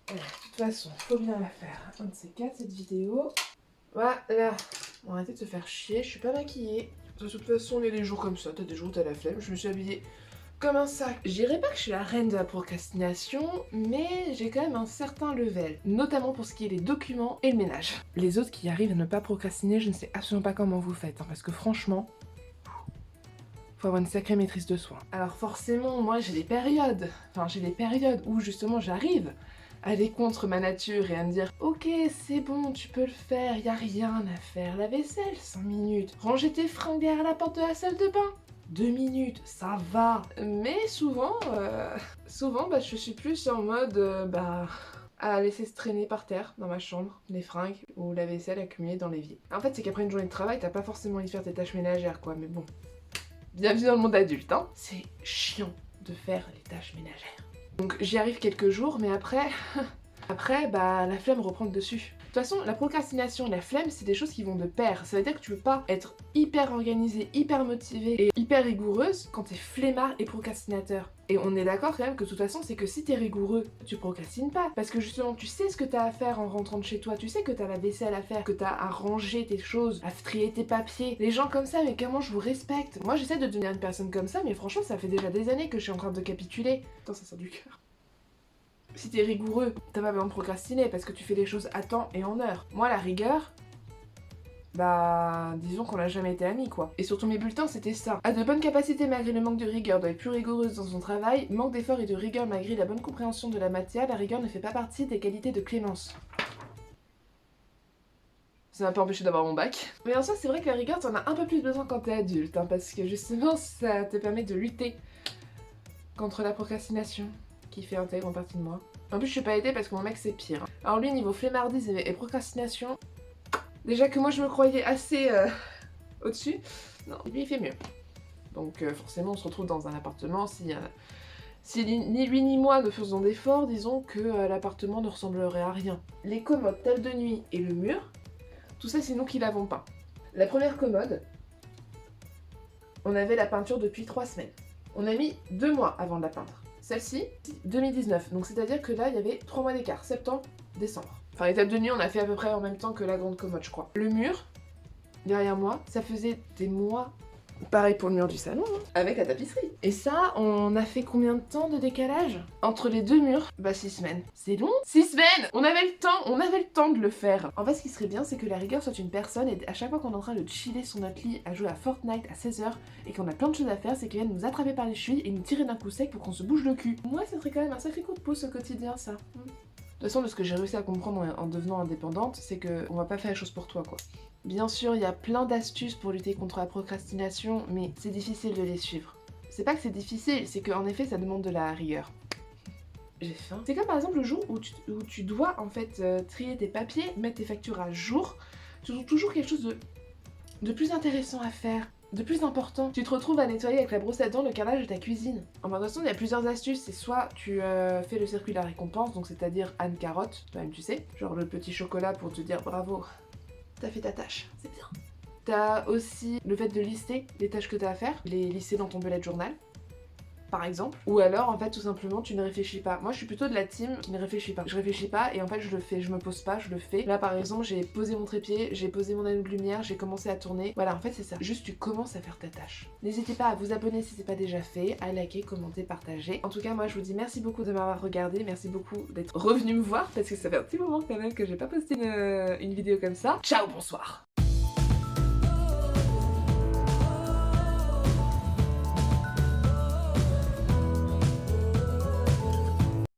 De toute façon, faut bien la faire. Un de ces quatre, cette vidéo. Voilà. Bon, arrêtez de se faire chier, je suis pas maquillée. De toute façon, il y a des jours comme ça, t'as des jours où t'as la flemme. Je me suis habillée comme un sac. Je dirais pas que je suis la reine de la procrastination, mais j'ai quand même un certain level. Notamment pour ce qui est des documents et le ménage. Les autres qui arrivent à ne pas procrastiner, je ne sais absolument pas comment vous faites. Parce que franchement, faut avoir une sacrée maîtrise de soi. Alors forcément, moi j'ai des périodes. J'ai des périodes où justement j'arrive à aller contre ma nature et à me dire ok, c'est bon, tu peux le faire, y a rien à faire. La vaisselle, 5 minutes. Ranger tes fringues derrière la porte de la salle de bain, 2 minutes, ça va. Mais souvent, je suis plus en mode à laisser se traîner par terre dans ma chambre, les fringues ou la vaisselle accumulée dans l'évier. En fait, c'est qu'après une journée de travail, t'as pas forcément envie de faire tes tâches ménagères, quoi, mais bon. Bienvenue dans le monde adulte, hein. C'est chiant de faire les tâches ménagères. Donc j'y arrive quelques jours, mais après, la flemme reprend le dessus. De toute façon, la procrastination et la flemme, c'est des choses qui vont de pair. Ça veut dire que tu peux pas être hyper organisée, hyper motivée et hyper rigoureuse quand t'es flemmard et procrastinateur. Et on est d'accord quand même que de toute façon, c'est que si t'es rigoureux, tu procrastines pas. Parce que justement, tu sais ce que t'as à faire en rentrant de chez toi, tu sais que t'as la vaisselle à faire, que t'as à ranger tes choses, à trier tes papiers. Les gens comme ça, mais comment je vous respecte. Moi, j'essaie de devenir une personne comme ça, mais franchement, ça fait déjà des années que je suis en train de capituler. Attends, ça sort du cœur. Si t'es rigoureux, t'as pas besoin de procrastiner parce que tu fais les choses à temps et en heure. Moi, la rigueur, disons qu'on n'a jamais été amis, quoi. Et surtout mes bulletins, c'était ça. A de bonnes capacités malgré le manque de rigueur, doit être plus rigoureuse dans son travail, manque d'effort et de rigueur malgré la bonne compréhension de la matière, la rigueur ne fait pas partie des qualités de Clémence. Ça m'a pas empêché d'avoir mon bac. Mais en soi, c'est vrai que la rigueur, t'en as un peu plus besoin quand t'es adulte, parce que justement, ça te permet de lutter contre la procrastination qui fait intègre en partie de moi. En plus, je suis pas aidée parce que mon mec, c'est pire. Alors lui, niveau flemmardise et procrastination, déjà que moi, je me croyais assez au-dessus, non, lui, il fait mieux. Donc forcément, on se retrouve dans un appartement, si ni lui ni moi ne faisons d'efforts, disons que l'appartement ne ressemblerait à rien. Les commodes, table de nuit et le mur, tout ça, c'est nous qui l'avons peint. La première commode, on avait la peinture depuis 3 semaines. On a mis 2 mois avant de la peindre. Celle-ci, 2019, donc c'est-à-dire que là, il y avait 3 mois d'écart, septembre, décembre. Enfin, les tables de nuit, on a fait à peu près en même temps que la grande commode, je crois. Le mur, derrière moi, ça faisait des mois. Pareil pour le mur du salon, hein, avec la tapisserie. Et ça, on a fait combien de temps de décalage entre les deux murs? 6 semaines. C'est long? 6 semaines! On avait le temps de le faire. En fait, ce qui serait bien, c'est que la rigueur soit une personne, et à chaque fois qu'on est en train de chiller sur notre lit à jouer à Fortnite à 16h, et qu'on a plein de choses à faire, c'est qu'elle vienne nous attraper par les chevilles et nous tirer d'un coup sec pour qu'on se bouge le cul. Moi, ça serait quand même un sacré coup de pouce au quotidien, ça. De toute façon, de ce que j'ai réussi à comprendre en devenant indépendante, c'est qu'on va pas faire les choses pour toi, quoi. Bien sûr, il y a plein d'astuces pour lutter contre la procrastination, mais c'est difficile de les suivre. C'est pas que c'est difficile, c'est qu'en effet, ça demande de la rigueur. J'ai faim. C'est comme par exemple le jour où tu dois en fait trier tes papiers, mettre tes factures à jour. Tu trouves toujours quelque chose de plus intéressant à faire, de plus important. Tu te retrouves à nettoyer avec la brosse à dents le carrelage de ta cuisine. En toute façon, il y a plusieurs astuces. C'est soit tu fais le circuit de la récompense, donc c'est-à-dire Anne Carotte, toi-même tu sais, genre le petit chocolat pour te dire bravo, t'as fait ta tâche, c'est bien. T'as aussi le fait de lister les tâches que t'as à faire, les lister dans ton bullet journal, par exemple. Ou alors, en fait, tout simplement, tu ne réfléchis pas. Moi, je suis plutôt de la team qui ne réfléchit pas. Je réfléchis pas et en fait, je le fais. Je me pose pas, je le fais. Là, par exemple, j'ai posé mon trépied, j'ai posé mon anneau de lumière, j'ai commencé à tourner. Voilà, en fait, c'est ça. Juste, tu commences à faire ta tâche. N'hésitez pas à vous abonner si c'est pas déjà fait, à liker, commenter, partager. En tout cas, moi, je vous dis merci beaucoup de m'avoir regardé. Merci beaucoup d'être revenu me voir parce que ça fait un petit moment quand même que j'ai pas posté une vidéo comme ça. Ciao, bonsoir!